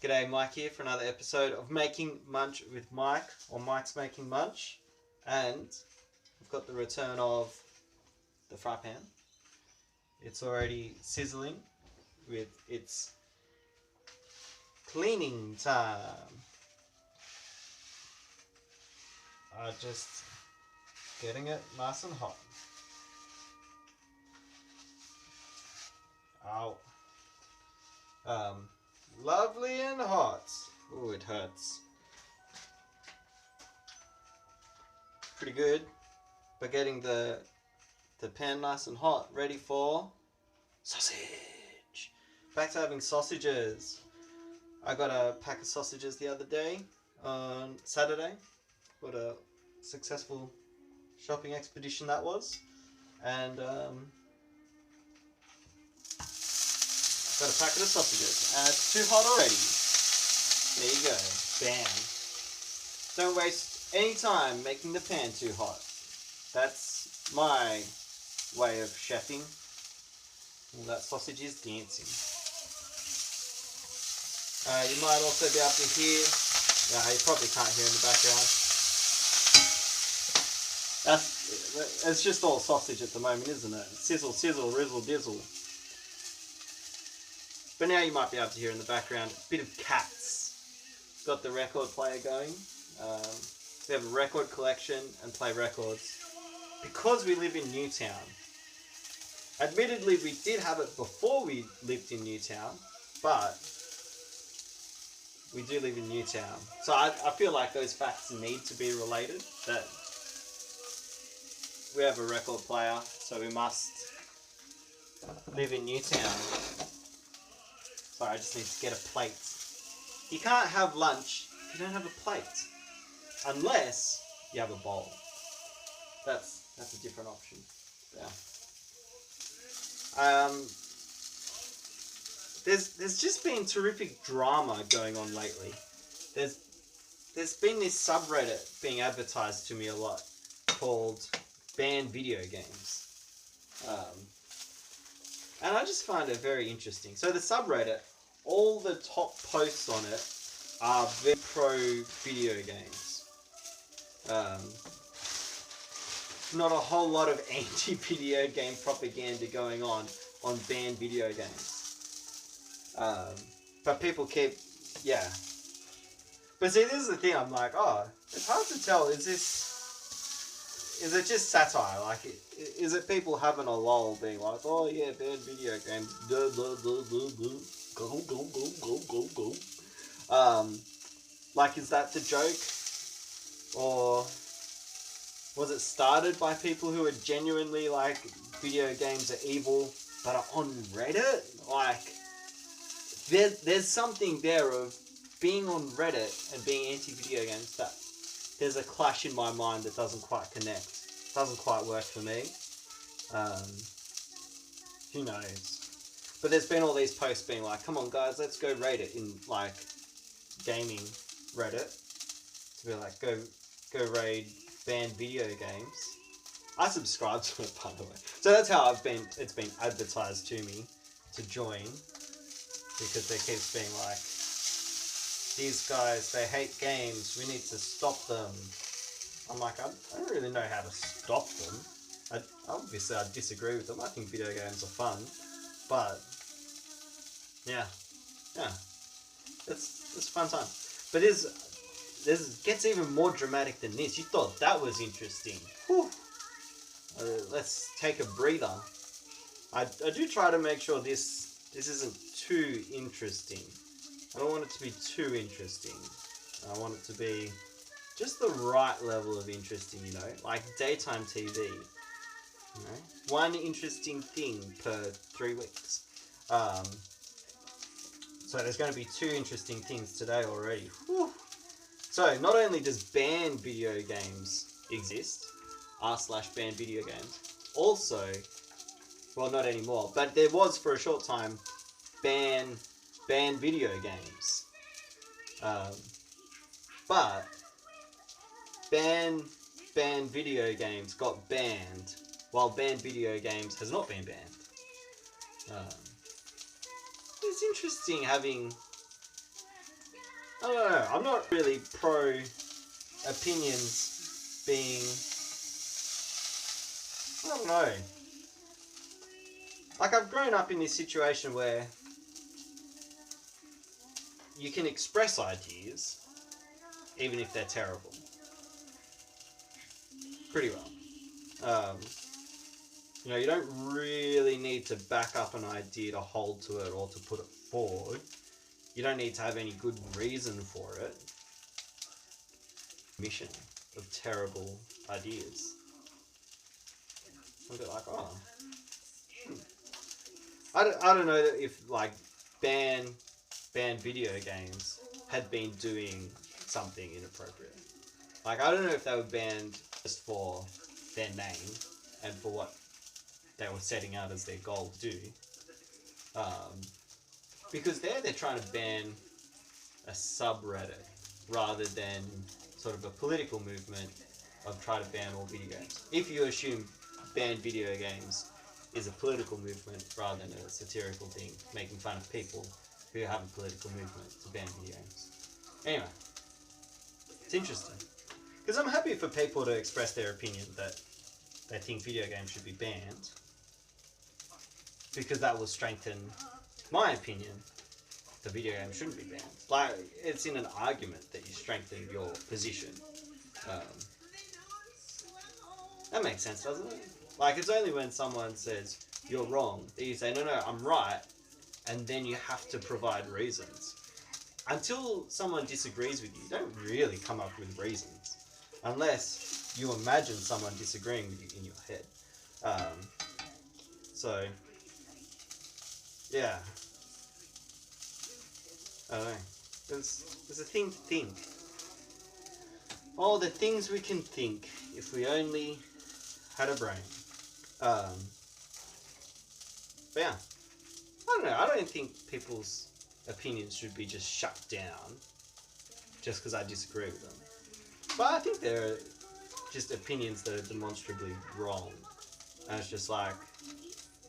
G'day, Mike here for another episode of Making Munch with Mike, or Mike's Making Munch. And we've got the return of the fry pan. It's already sizzling with its cleaning time. Just getting it nice and hot. Ow. Lovely and hot. Ooh, it hurts. Pretty good. But getting the pan nice and hot, ready for sausage. Back to having sausages. I got a pack of sausages the other day on Saturday. What a successful shopping expedition that was. And got a packet of sausages, and it's too hot already. There you go. Bam. Don't waste any time making the pan too hot. That's my way of chefing. And that sausage is dancing. You might also be able to hear, you probably can't hear in the background. It's just all sausage at the moment, isn't it? Sizzle, sizzle, rizzle, dizzle. But now you might be able to hear in the background a bit of cats. Got the record player going. We have a record collection and play records. Because we live in Newtown. Admittedly, we did have it before we lived in Newtown, but we do live in Newtown. So I feel like those facts need to be related. That we have a record player, so we must live in Newtown. Sorry, I just need to get a plate. You can't have lunch if you don't have a plate. Unless you have a bowl. That's a different option. Yeah. There's just been terrific drama going on lately. There's been this subreddit being advertised to me a lot called banvideogames. And I just find it very interesting. So the subreddit, all the top posts on it are very pro video games. Not a whole lot of anti-video game propaganda going on banned video games. But people keep, yeah. But see, this is the thing, I'm like, it's hard to tell, is it just satire? Like, is it people having a lull being like, oh yeah, banned video games, go, go, go, go, go, go, go, go, go, go, go. Like, is that the joke? Or was it started by people who are genuinely like, video games are evil, but are on Reddit? Like, there's something there of being on Reddit and being anti-video games that there's a clash in my mind that doesn't quite connect. Doesn't quite work for me. Who knows? But there's been all these posts being like, come on guys, let's go raid it in like gaming Reddit. To be like, go raid banned video games. I subscribe to it, by the way. So that's how it's been advertised to me to join. Because they keep being like, these guys, they hate games, we need to stop them. I'm like, I don't really know how to stop them. Obviously, I disagree with them. I think video games are fun. But, yeah. It's a fun time. But this gets even more dramatic than this. You thought that was interesting. Whew. Let's take a breather. I do try to make sure this isn't too interesting. I don't want it to be too interesting. I want it to be just the right level of interesting, you know, like daytime TV. You know, one interesting thing per 3 weeks. So there's going to be 2 interesting things today already. Whew. So not only does banned video games exist, r/banned video games, also, well, not anymore, but there was for a short time banned video games. But banned video games got banned, while banned video games has not been banned. It's interesting having I don't know. I'm not really pro opinions being. I don't know. Like, I've grown up in this situation where you can express ideas, even if they're terrible. Pretty well. You know, you don't really need to back up an idea to hold to it or to put it forward. You don't need to have any good reason for it. Mission of terrible ideas. I'm a bit like, oh. I don't know if, like, ban video games had been doing something inappropriate. Like, I don't know if they were banned just for their name and for what they were setting out as their goal to do. Because they're trying to ban a subreddit rather than sort of a political movement of trying to ban all video games. If you assume ban video games is a political movement rather than a satirical thing, making fun of people who have a political movement to ban video games. Anyway, it's interesting. Because I'm happy for people to express their opinion that they think video games should be banned, because that will strengthen my opinion that video games shouldn't be banned. Like, it's in an argument that you strengthen your position. That makes sense, doesn't it? Like, it's only when someone says, you're wrong, that you say, no, I'm right, and then you have to provide reasons. Until someone disagrees with you, you don't really come up with reasons. Unless you imagine someone disagreeing with you in your head. So, yeah. I don't know. There's a thing to think. All the things we can think if we only had a brain. But yeah. I don't know. I don't think people's opinions should be just shut down just because I disagree with them. But I think there are just opinions that are demonstrably wrong. And it's just like,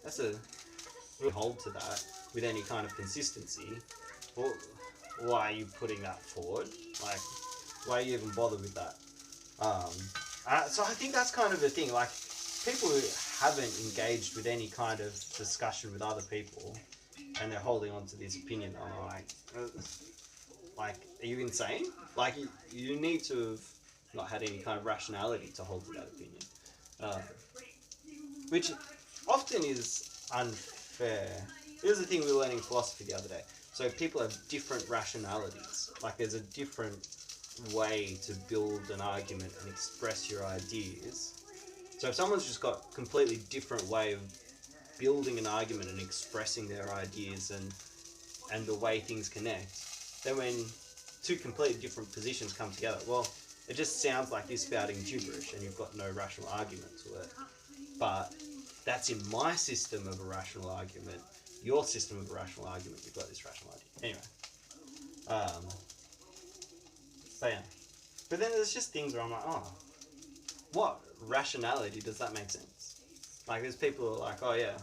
that's a... we hold to that with any kind of consistency. Well, why are you putting that forward? Like, why you even bother with that? So I think that's kind of the thing. Like, people who haven't engaged with any kind of discussion with other people and they're holding on to this opinion, I'm like, are you insane? Like, you need to have not had any kind of rationality to hold to that opinion. Which often is unfair. Here's the thing we were learning in philosophy the other day. So people have different rationalities. Like, there's a different way to build an argument and express your ideas. So if someone's just got a completely different way of building an argument and expressing their ideas and the way things connect, then when two completely different positions come together, well, it just sounds like you're spouting gibberish and you've got no rational argument to it. But that's in my system of a rational argument. Your system of a rational argument, you've got this rational idea. Anyway. So yeah. But then there's just things where I'm like, oh, what rationality does that make sense? Like, there's people who are like, oh yeah,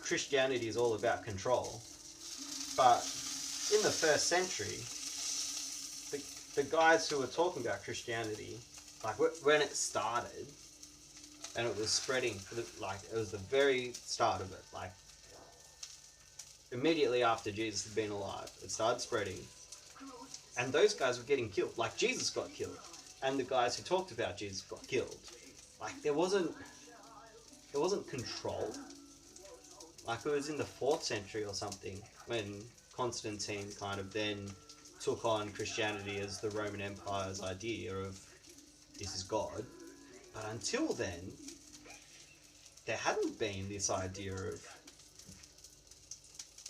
Christianity is all about control. But in the first century, the guys who were talking about Christianity, like when it started, and it was spreading, like, it was the very start of it, like, immediately after Jesus had been alive, it started spreading, and those guys were getting killed. Like, Jesus got killed, and the guys who talked about Jesus got killed. Like, there wasn't control. Like, it was in the 4th century or something when Constantine kind of then took on Christianity as the Roman Empire's idea of this is God. But until then, there hadn't been this idea of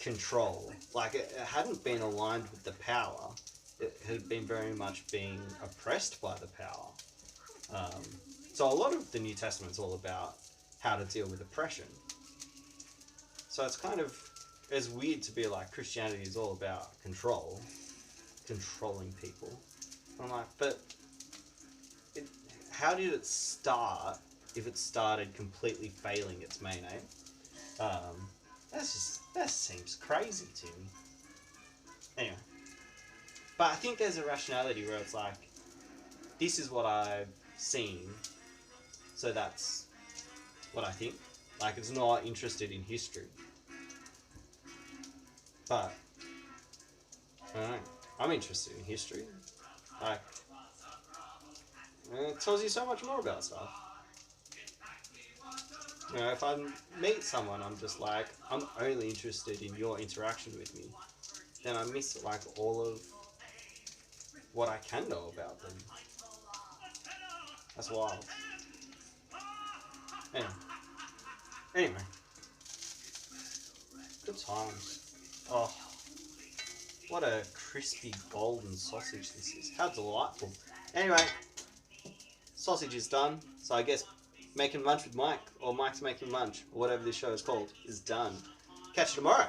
control. Like, it hadn't been aligned with the power. It had been very much being oppressed by the power. So a lot of the New Testament's all about how to deal with oppression. So it's kind of, it's weird to be like, Christianity is all about control, controlling people. I'm like, but how did it start if it started completely failing its main aim? That seems crazy to me. Anyway. But I think there's a rationality where it's like, this is what I've seen, so that's what I think. Like, it's not interested in history. But, I don't know. I'm interested in history. Like, it tells you so much more about stuff. You know, if I meet someone, I'm just like, I'm only interested in your interaction with me. Then I miss, like, all of what I can know about them. That's wild. Anyway. Good times. Oh, what a crispy golden sausage this is. How delightful. Anyway, sausage is done. So I guess making lunch with Mike, or Mike's making lunch, or whatever this show is called, is done. Catch you tomorrow.